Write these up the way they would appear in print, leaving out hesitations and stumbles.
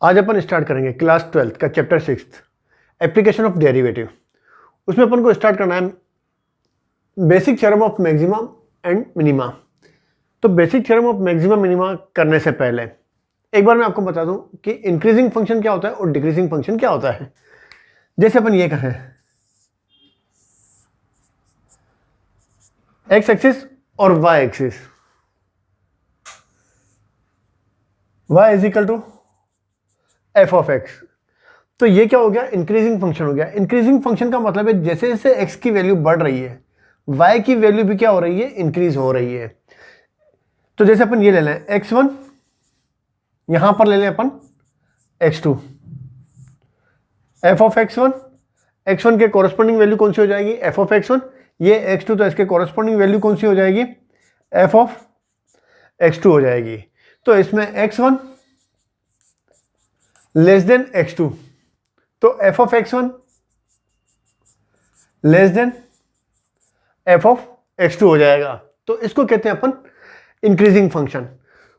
आज अपन स्टार्ट करेंगे class 12th का चैप्टर 6 एप्लीकेशन ऑफ डेरिवेटिव। उसमें अपन को स्टार्ट करना है basic theorem of maxima and minima. तो basic theorem of maxima minima करने से पहले एक बार मैं आपको बता दूं कि इंक्रीजिंग फंक्शन क्या होता है और डिक्रीजिंग फंक्शन क्या होता है। जैसे अपन ये कहें एक्स एक्सिस और y axis, y is equal to f of x, तो ये क्या हो गया, इंक्रीजिंग फंक्शन हो गया। इंक्रीजिंग फंक्शन का मतलब है जैसे जैसे x की वैल्यू बढ़ रही है y की वैल्यू भी क्या हो रही है, इंक्रीज हो रही है। तो जैसे अपन ये ले लें x1, यहां पर ले लें अपन x2, f of x1, x1 के कॉरेस्पॉन्डिंग वैल्यू कौन सी हो जाएगी, f ऑफ x1, ये x2 तो इसके कॉरेस्पॉन्डिंग वैल्यू कौन सी हो जाएगी, f ऑफ x2 हो जाएगी। तो इसमें x1 लेस देन x2, तो f of x1 less than f of x2 हो जाएगा। तो इसको कहते हैं अपन इंक्रीजिंग फंक्शन।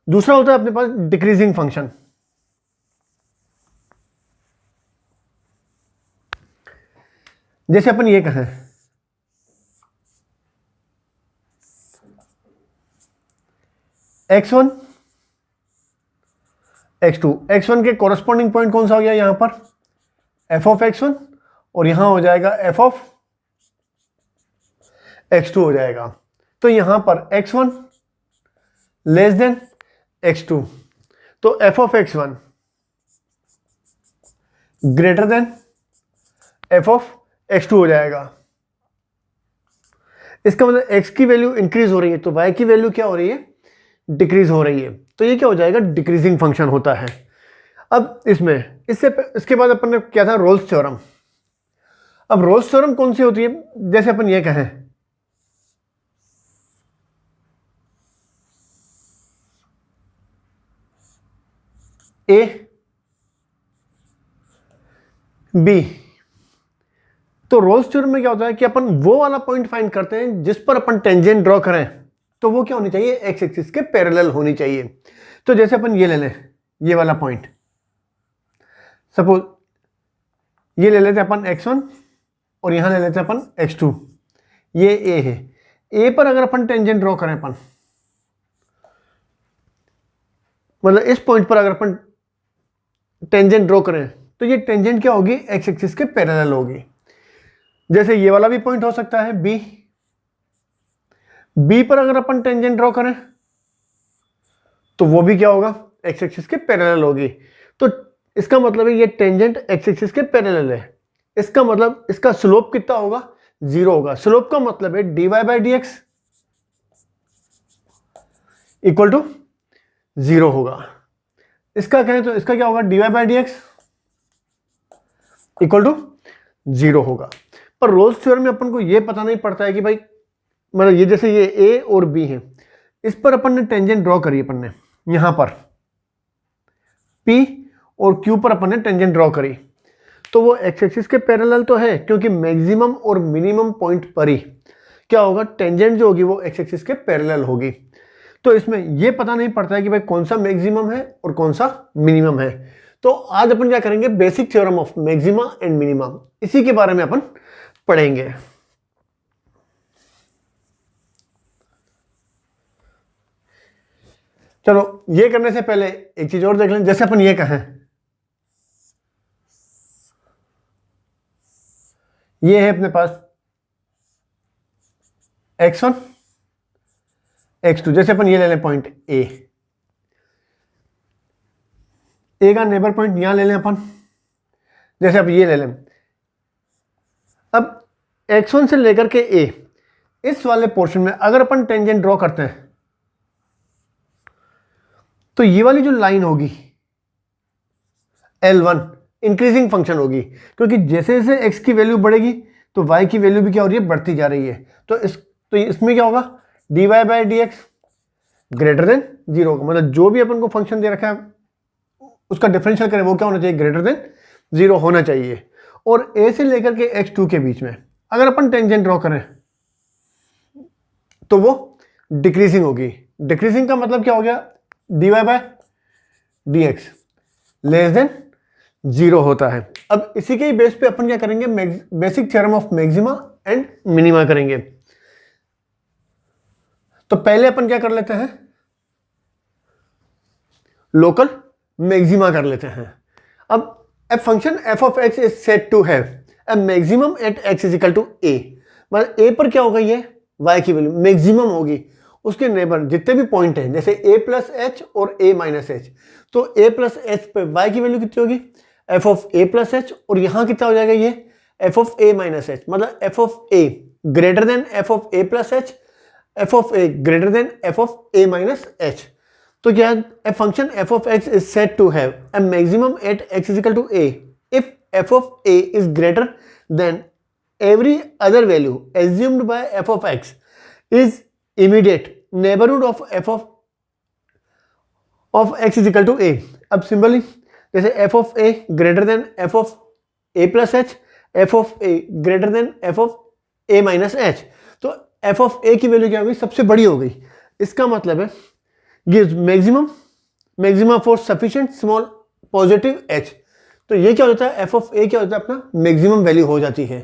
दूसरा होता है अपने पास डिक्रीजिंग फंक्शन। जैसे अपन ये कहें x1 x2, x1 के कॉरेस्पॉन्डिंग पॉइंट कौन सा हो गया यहां पर, f ऑफ x1, और यहां हो जाएगा f ऑफ x2 हो जाएगा। तो यहां पर x1 लेस देन x2, तो f of x1 greater than f of x2 हो जाएगा। इसका मतलब x की वैल्यू इंक्रीज हो रही है तो y की वैल्यू क्या हो रही है, डिक्रीज हो रही है। तो ये क्या हो जाएगा, डिक्रीजिंग फंक्शन होता है। अब इसके बाद अपन ने क्या था, रोल्स थ्योरम। अब रोल्स थ्योरम कौन सी होती है, जैसे अपन ये कहें ए बी, तो रोल्स थ्योरम में क्या होता है कि अपन वो वाला पॉइंट फाइंड करते हैं जिस पर अपन टेंजेंट ड्रॉ करें तो वो क्या होनी चाहिए, एक्स एक्सिस के पैरेलल होनी चाहिए। तो जैसे अपन ये ले लें ये वाला पॉइंट, सपोज ये ले लेते हैं अपन x1 और यहां ले लेते हैं अपन x2, ये a है। a पर अगर अपन टेंजेंट ड्रॉ करें अपन, मतलब इस पॉइंट पर अगर अपन टेंजेंट ड्रॉ करें तो ये टेंजेंट क्या होगी, एक्स एक्सिस के पैरेलल होगी। जैसे ये वाला भी पॉइंट हो सकता है बी पर अगर अपन टेंजेंट ड्रॉ करें तो वो भी क्या होगा, एक्स एक्सिस के पैरेलल होगी। तो इसका मतलब है ये टेंजेंट एक्स एक्सिस के पैरेलल है। इसका मतलब इसका स्लोप कितना होगा, 0 होगा। स्लोप का मतलब है dy by d x equal to 0 होगा। इसका कहें तो इसका क्या होगा, dy by d x equal to 0 होगा। पर रोल्स थ्योरम में अपन को ये पता नहीं पड़ता है कि भाई, मतलब ये जैसे ये a और b है, इस पर अपन ने टेंजेंट ड्रॉ करी, अपन ने यहां पर p और q पर अपन ने टेंजेंट ड्रॉ करी, तो वो एक्स एक्सिस के पैरेलल तो है, क्योंकि मैक्सिमम और मिनिमम पॉइंट पर ही क्या होगा, टेंजेंट जो होगी वो एक्स एक्सिस के पैरेलल होगी। तो इसमें ये पता नहीं पड़ता है कि भाई कौन सा मैक्सिमम है और कौन सा मिनिमम है। तो आज अपन क्या करेंगे, basic theorem of maxima and minima, इसी के बारे में अपन पढ़ेंगे। चलो ये करने से पहले एक चीज और देख लें। जैसे अपन ये कहें ये है अपने पास x1 x2, जैसे अपन ये ले लें पॉइंट ए का नेबर पॉइंट यहां ले लें अपन। जैसे अब ये ले लें, अब x1 से लेकर के a, इस वाले पोर्शन में अगर अपन टेंजेंट ड्रॉ करते हैं तो ये वाली जो लाइन होगी L1 इंक्रीजिंग फंक्शन होगी, क्योंकि जैसे जैसे x की वैल्यू बढ़ेगी तो y की वैल्यू भी क्या हो रही है, बढ़ती जा रही है। तो इसमें क्या होगा, dy by d x greater than 0 होगा। मतलब जो भी अपन को फंक्शन दे रखा है उसका डिफरेंशियल करें वो क्या होना चाहिए, ग्रेटर देन 0 होना चाहिए। और a से लेकर के x2 के बीच में अगर अपन टेंजेंट ड्रॉ करें तो वो डिक्रीजिंग होगी। डिक्रीजिंग का मतलब क्या हो गया, dy by d x less than 0 होता है। अब इसी के ही बेस पे अपन क्या करेंगे, basic theorem of maxima and minima करेंगे। तो पहले अपन क्या कर लेते हैं, लोकल मैक्सिमा कर लेते हैं। अब a function f of x is said to have a maximum at x is equal to a, मतलब a पर क्या होगा, ये y की वैल्यू मैक्सिमम होगी, उसके नेबर जितने भी पॉइंट हैं, जैसे a प्लस एच और a माइनस एच, तो a प्लस एच पे y की वैल्यू कितनी होगी, f of a plus H, और यहाँ कितना हो जाएगा, ये f of a minus H, मतलब f of a greater than f of a plus H, f of a greater than f of a minus h. तो क्या a function f of x is said to have a maximum at x is equal to a if f of a is greater than every other value assumed by f of x is immediate neighborhood of f of x is equal to a। अब simply जैसे f of a greater than f of a plus h, f of a greater than f of a minus h, तो f of a की value क्या होगी, सबसे बड़ी हो गई। इसका मतलब है gives maximum for sufficient small positive h। तो ये क्या होता है, f of a क्या होता है, अपना मैक्सिमम वैल्यू हो जाती है।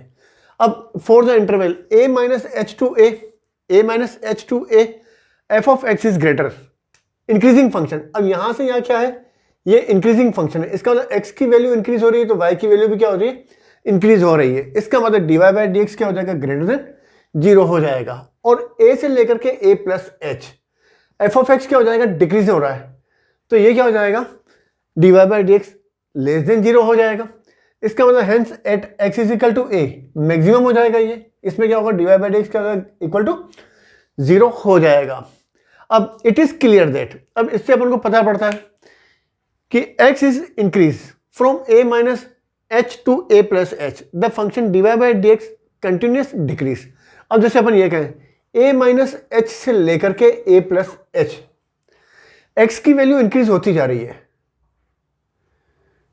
अब for the interval a minus h to a minus h to a f of x is greater, increasing function. अब यहां से यहाँ क्या है, ये इंक्रीजिंग फंक्शन है, इसका मतलब x की वैल्यू इंक्रीज हो रही है तो y की वैल्यू भी क्या हो रही है, इंक्रीज हो रही है। इसका मतलब dy बाई dx क्या हो जाएगा, ग्रेटर देन 0 हो जाएगा। और a से लेकर के a plus H, f of x क्या हो जाएगा, डिक्रीज हो रहा है, तो ये क्या हो जाएगा, dy by dx less than 0 हो जाएगा। इसका मतलब hence at x is equal to a maximum हो जाएगा ये, इसमें क्या होगा, dy बाई dx क्या होगा, इक्वल टू 0 हो जाएगा। अब इट इज क्लियर दैट, अब इससे अपन को पता पड़ता है कि x is increase from a minus h to a plus h, the function dy by dx continuous decrease. अब जैसे अपन ये कहें a माइनस एच से लेकर के a प्लस एच, x की वैल्यू इंक्रीज होती जा रही है,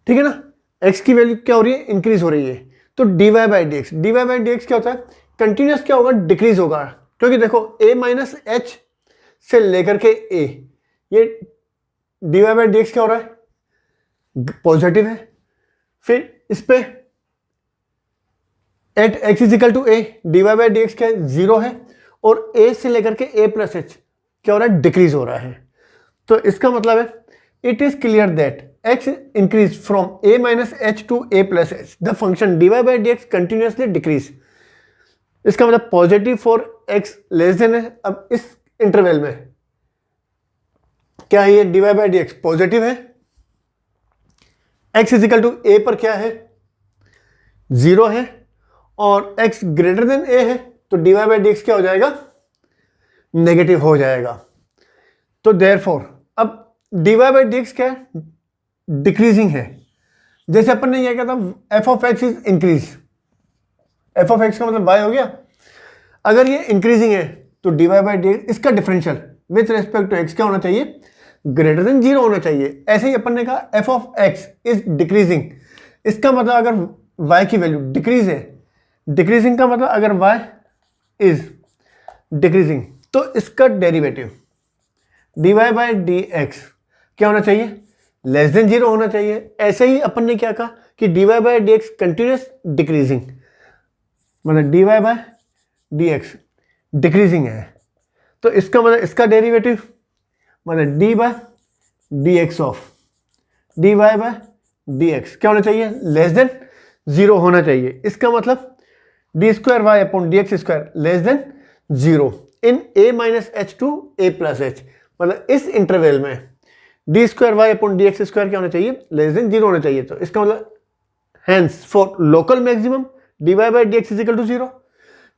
ठीक है ना, x की वैल्यू क्या हो रही है, इंक्रीज हो रही है। तो dy बाई dx क्या होता है, कंटिन्यूस क्या होगा, डिक्रीज होगा, क्योंकि देखो a माइनस एच से लेकर के a, ये dy बाई dx क्या हो रहा है, पॉजिटिव है। फिर इस पे at x is equal to a, dy by dx क्या है, 0 है, और a से लेकर के a प्लस एच क्या हो रहा है, डिक्रीज हो रहा है। तो इसका मतलब है it is clear that x increase from a minus h to a plus h, the function dy by dx continuously decrease. इसका मतलब positive for x less than है। अब इस इंटरवल में क्या है, ये dy बाई dx पॉजिटिव है, x is equal to a पर क्या है, 0 है, और x ग्रेटर देन a है, तो dy बाई dx क्या हो जाएगा, नेगेटिव हो जाएगा। तो देयरफॉर अब dy बाई dx क्या है, डिक्रीजिंग है। जैसे अपन ने ये कहा था f of x is increase, f of x का मतलब y हो गया। अगर ये इंक्रीजिंग है तो dy बाई dx इसका differential with respect to x क्या होना चाहिए, ग्रेटर देन 0 होना चाहिए। ऐसे ही अपन ने कहा f of x is decreasing, इसका मतलब अगर y की वैल्यू डिक्रीज है, डिक्रीजिंग का मतलब अगर y इज डिक्रीजिंग, तो इसका डेरिवेटिव dy बाई dx क्या होना चाहिए, लेस देन 0 होना चाहिए। ऐसे ही अपन ने क्या कहा कि dy by dx continuous decreasing, मतलब dy बाई dx डिक्रीजिंग है, तो इसका मतलब इसका डेरिवेटिव मतलब dy by dx of dy by dx क्या होना चाहिए, लेस देन 0 होना चाहिए। इसका मतलब d square y upon d x square less than 0 in a minus h to a plus h, मतलब इस इंटरवल में d square y upon d x square क्या होना चाहिए, लेस देन 0 होना चाहिए। तो इसका मतलब hence for local maximum d y by d x is equal to 0,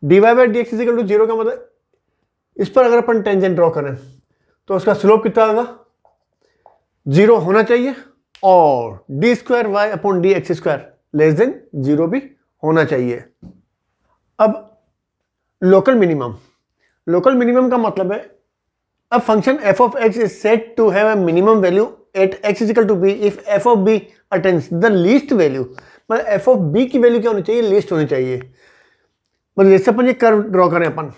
d y by d x is equal to 0 का मतलब इस पर अगर अपन टेंजेंट ड्रॉ करें तो उसका स्लोप कितना होगा, 0 होना चाहिए, और d square y upon d x square less than 0 भी होना चाहिए। अब लोकल मिनिमम का मतलब है अब function f of x is said to have a minimum value at x is equal to b if f of b attains the least value, मतलब f of b की वैल्यू क्या होनी चाहिए, least होनी चाहिए। मतलब जैसे अपन ये कर्व ड्रॉ करें, अपन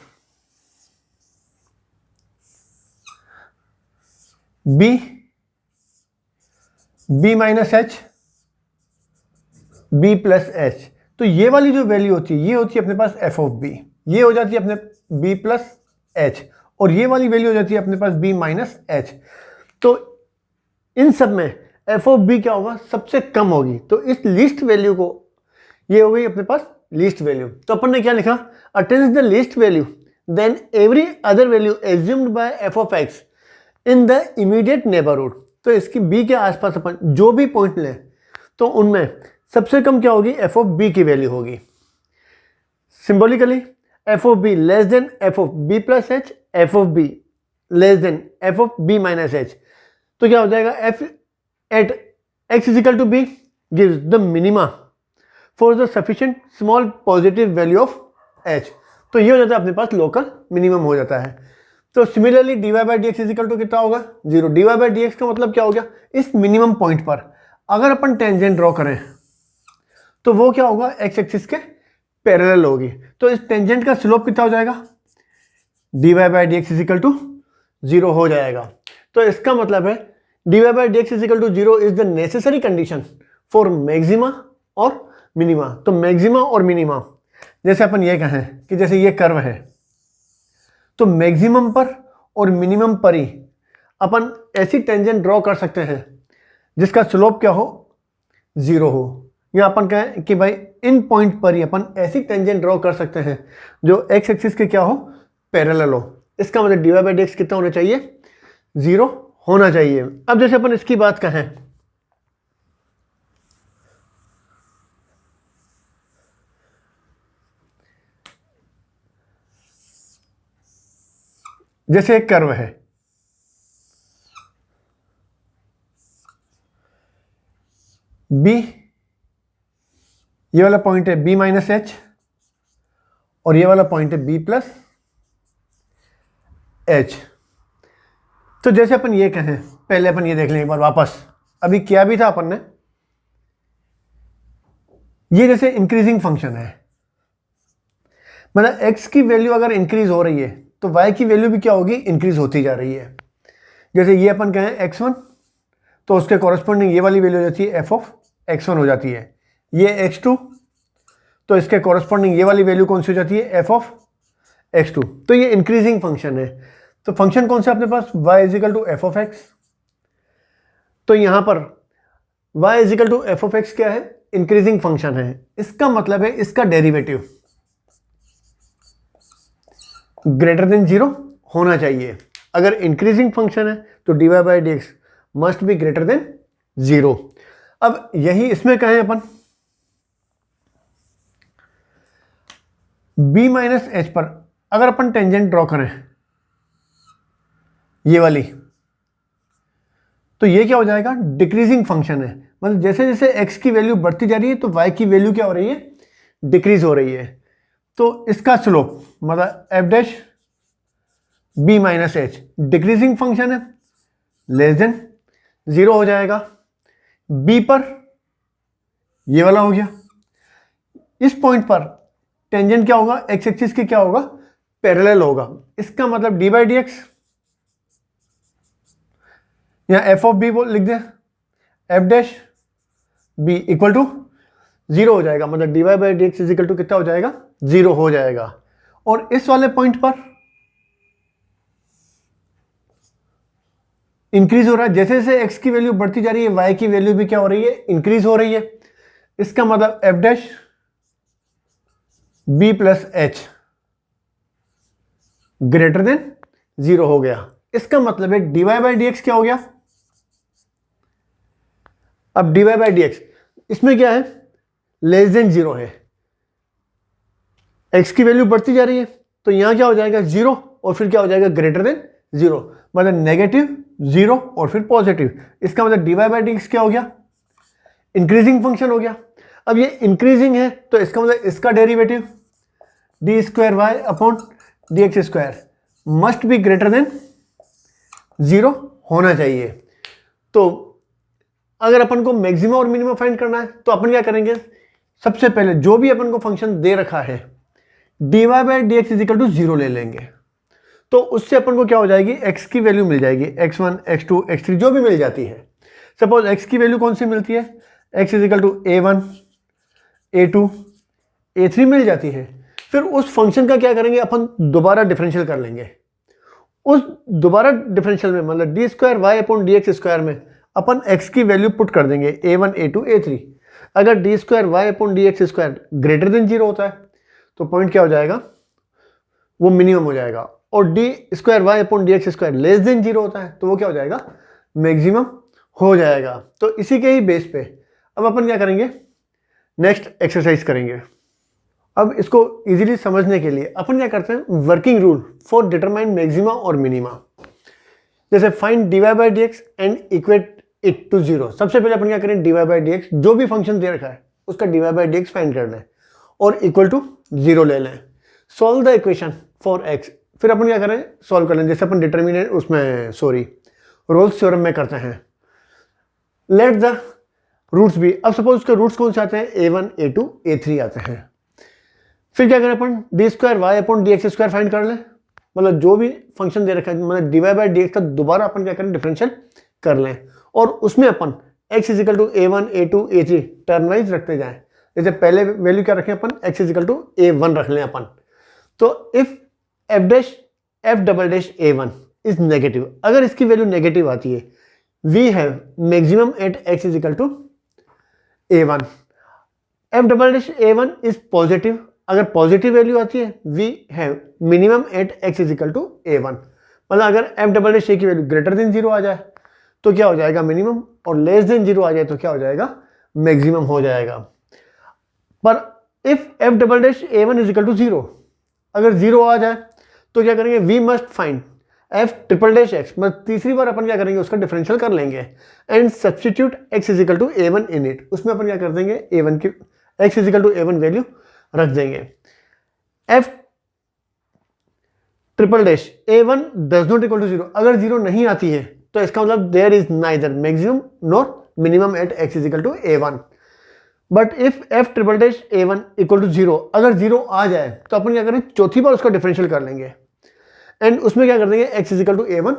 b b minus H b plus H. तो ये वाली जो वैल्यू होती है ये होती है अपने पास एफ ऑफ बी, ये हो जाती है अपने b प्लस एच, और ये वाली वैल्यू हो जाती है अपने पास b माइनस एच। तो इन सब में एफ ऑफ बी क्या होगा, सबसे कम होगी। तो इस लीस्ट वैल्यू को, ये हो गई अपने पास लीस्ट वैल्यू। तो अपन ने क्या लिखा, attains the least value than every other value assumed by f of x in the immediate neighbourhood. तो इसकी बी के आसपास अपन जो भी पॉइंट लें तो उनमें सबसे कम क्या होगी, एफ ऑफ बी की वैल्यू होगी। Symbolically f of b less than f of b plus h, f of b less than f of b minus h. तो क्या हो जाएगा, f at x is equal to b gives the minima for the sufficient small positive value of h. तो ये हो जाता है अपने पास लोकल मिनिमम हो जाता है। तो similarly d y by d x is equal to कितना होगा, 0। D y by d x का मतलब क्या हो गया, इस मिनिमम पॉइंट पर अगर अपन टेंजेंट ड्रॉ करें तो वो क्या होगा, एक्स एक्सिस के पैरेलल होगी। तो इस टेंजेंट का स्लोप कितना हो जाएगा, d y by d x is equal to 0 हो जाएगा। तो इसका मतलब है d y by d x is equal to 0 is the necessary condition for maxima और मिनिमा। तो मैक्सिमा और मिनिमा, जैसे अपन ये कहें कि जैसे ये कर्व है तो मैक्सिमम पर और मिनिमम पर ही अपन ऐसी टेंजेंट ड्रॉ कर सकते हैं जिसका स्लोप क्या हो, 0 हो। या अपन कहें कि भाई इन पॉइंट पर ही अपन ऐसी टेंजेंट ड्रॉ कर सकते हैं जो एक्स एक्सिस के क्या हो, पैरेलल हो। इसका मतलब d y by d x कितना होना चाहिए, 0 होना चाहिए। अब जैसे अपन इसकी बात कहें, जैसे एक कर्व है, बी, ये वाला पॉइंट है b माइनस एच और ये वाला पॉइंट है b प्लस एच। तो जैसे अपन ये कहें, पहले अपन ये देख लें एक बार वापस, अभी क्या भी था अपन ने, ये जैसे इंक्रीजिंग फंक्शन है, मतलब x की वैल्यू अगर इंक्रीज हो रही है तो y की वैल्यू भी क्या होगी, इंक्रीज होती जा रही है। जैसे ये अपन कहें x1 तो उसके कॉरस्पॉन्डिंग ये वाली वैल्यू हो जाती है एफ ऑफ x1 हो जाती है। ये x2 तो इसके कॉरस्पॉन्डिंग ये वाली वैल्यू कौन सी हो जाती है, एफ ऑफ x2। तो ये इंक्रीजिंग फंक्शन है। तो फंक्शन कौन सा अपने पास, y is equal to f of x. तो यहां पर y is equal to f of x क्या है, इंक्रीजिंग फंक्शन है। इसका मतलब है इसका डेरिवेटिव ग्रेटर देन 0 होना चाहिए। अगर इंक्रीजिंग फंक्शन है तो d y by d x must be greater than 0। अब यही इसमें कहें अपन b माइनस एच पर अगर अपन टेंजेंट ड्रॉ करें ये वाली, तो ये क्या हो जाएगा, डिक्रीजिंग फंक्शन है। मतलब जैसे जैसे x की वैल्यू बढ़ती जा रही है तो y की वैल्यू क्या हो रही है, डिक्रीज हो रही है। तो इसका स्लोप मतलब F dash b minus H decreasing function है, लेस देन 0 हो जाएगा। b पर ये वाला हो गया, इस पॉइंट पर टेंजेंट क्या होगा, एक्स एक्सिस के क्या होगा, पैरेलल होगा। इसका मतलब डी बाई डी एक्स या एफ ऑफ बी लिख दे, f dash b equal to 0 हो जाएगा। मतलब d y by d x equal to कितना हो जाएगा, 0 हो जाएगा। और इस वाले पॉइंट पर इंक्रीज हो रहा है, जैसे जैसे x की वैल्यू बढ़ती जा रही है y की वैल्यू भी क्या हो रही है, इंक्रीज हो रही है। इसका मतलब f dash b plus h greater than 0 हो गया। इसका मतलब है d y by d x क्या हो गया। अब d y by d x इसमें क्या है, लेस देन 0 है। x की वैल्यू बढ़ती जा रही है तो यहां क्या हो जाएगा, 0 और फिर क्या हो जाएगा, ग्रेटर देन 0। मतलब नेगेटिव 0 और फिर पॉजिटिव। इसका मतलब d y by d x क्या हो गया, इंक्रीजिंग फंक्शन हो गया। अब ये इंक्रीजिंग है तो इसका मतलब इसका derivative d square y upon d x square must be greater than 0 होना चाहिए। तो अगर अपन को मैक्सिमम और मिनिमम फाइंड करना है तो अपन क्या करेंगे, सबसे पहले जो भी अपन को फंक्शन दे रखा है d y by d x is equal to 0 ले लेंगे। तो उससे अपन को क्या हो जाएगी, x की वैल्यू मिल जाएगी, x1 x2 x3 जो भी मिल जाती है। सपोज x की वैल्यू कौन सी मिलती है, x is equal to a1 a2 a3 मिल जाती है। फिर उस फंक्शन का क्या करेंगे अपन, दोबारा डिफरेंशियल कर लेंगे। उस दोबारा डिफरेंशियल में मतलब d square y upon d x square में अपन x की वैल्यू पुट कर देंगे a1 a2 a3। अगर d square y upon d x square greater than 0 होता है तो पॉइंट क्या हो जाएगा, वो मिनिमम हो जाएगा। और d square y upon d x square less than 0 होता है तो वो क्या हो जाएगा, मैक्सिमम हो जाएगा। तो इसी के ही बेस पे अब अपन क्या करेंगे, नेक्स्ट एक्सरसाइज करेंगे। अब इसको इजीली समझने के लिए अपन क्या करते हैं, working rule for determine maxima और मिनिमा। जैसे find dy by d x and equate it to 0। सबसे पहले अपन क्या करें, dy बाई डी एक्स जो भी फंक्शन दे रखा है उसका dy by d x find कर लें और इक्वल टू 0 ले लें। Solve the equation for x, फिर अपन क्या करें, सॉल्व कर लें जैसे अपन डिटर्मिनेंट उसमें रोल्स थ्योरम में करते हैं। लेट द रूट्स भी, अब सपोज उसके रूट्स कौन से आते हैं, a1 a2 a3 आते हैं। फिर क्या करें अपन, d square y upon d x square find कर लें, मतलब जो भी फंक्शन दे रखा है मतलब d y by d x का दोबारा अपन क्या करें, डिफरेंशियल कर लें और उसमें अपन x is equal to a1 a2 a3 term wise रखते जाएं। जैसे पहले वैल्यू क्या रखें अपन, x इजिकल टू a1 रख लें अपन। तो if f double dash a1 is negative, अगर इसकी वैल्यू नेगेटिव आती है, we have maximum at x is equal to a1। f double dash a1 is positive, अगर पॉजिटिव वैल्यू आती है, we have minimum at x is equal to a1। मतलब अगर f double dash a की वैल्यू ग्रेटर देन 0 आ जाए तो क्या हो जाएगा, मिनिमम, और लेस देन 0 आ जाए तो क्या हो जाएगा, मैक्सिमम हो जाएगा। पर if f double dash a1 is equal to 0, अगर 0 आ जाए तो क्या करेंगे, we must find f triple dash x, मतलब तीसरी बार अपन क्या करेंगे, उसका डिफरेंशियल कर लेंगे and substitute x is equal to a1 in it. उसमें अपन क्या कर देंगे, a1 की x is equal to a1 value रख देंगे। f triple dash a1 does not equal to 0, अगर 0 नहीं आती है तो इसका मतलब there is neither maximum nor minimum at x is equal to a1। But if f triple dash a1 equal to 0, अगर 0 आ जाए तो अपन क्या करें, चौथी बार उसका डिफरेंशियल कर लेंगे एंड उसमें क्या कर देंगे, x is equal to a1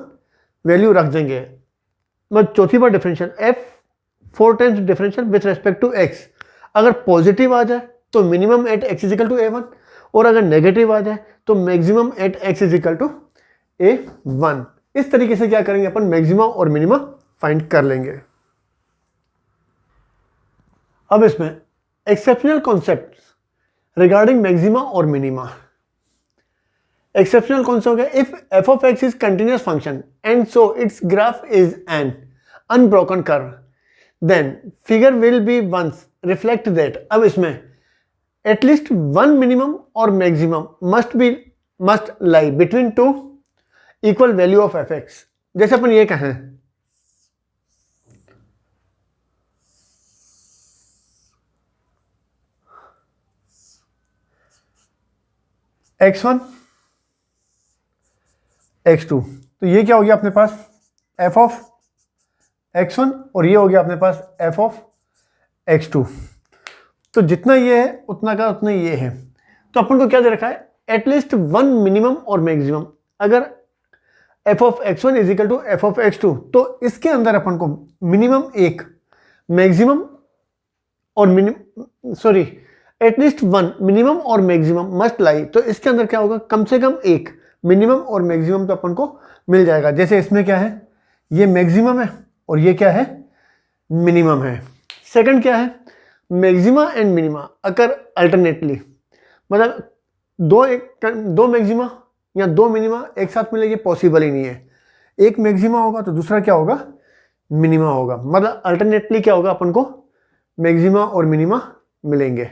value रख देंगे। मतलब चौथी बार differential, f 4 times differential with respect to x। अगर पॉजिटिव आ जाए तो minimum at x is equal to a1, और अगर नेगेटिव आ जाए तो maximum at x is equal to a1। इस तरीके से क्या करेंगे अपन, मैक्सिमा और मिनिमा फाइंड कर लेंगे। अब इसमें एक्सेप्शनल कॉन्सेप्ट रिगार्डिंग मैक्सिमा और मिनिमा। एक्सेप्शनल कौन सा हो गया, if f of x is continuous function and so its graph is an unbroken curve, then figure will be once reflect that. अब इसमें एटलीस्ट वन मिनिमम और maximum must lie between two equal value of fx। जैसे अपन ये कहें, x1 x2, तो ये क्या हो गया अपने पास, f ऑफ x1 और ये हो गया अपने पास f ऑफ x2। तो जितना ये है उतना का उतना ये है। तो अपन को क्या दे रखा है, एटलीस्ट वन मिनिमम और मैक्सिमम। अगर f of x1 is equal to f of x2 तो इसके अंदर अपन को मिनिमम एक, मैक्सिमम और एटलीस्ट वन मिनिमम और मैक्सिमम मस्ट लाई। तो इसके अंदर क्या होगा, कम से कम एक मिनिमम और मैक्सिमम तो अपन को मिल जाएगा। जैसे इसमें क्या है, ये मैक्सिमम है और ये क्या है, मिनिमम है। सेकंड क्या है, मैक्सिमा एंड मिनिमा अगर अल्टरनेटली, मतलब दो मैक्सिमा या दो मिनिमा एक साथ मिले, ये पॉसिबल ही नहीं है। एक मैक्सिमा होगा तो दूसरा क्या होगा, मिनिमा होगा। मतलब अल्टरनेटली क्या होगा, अपन को मैक्सिमा और मिनिमा मिलेंगे।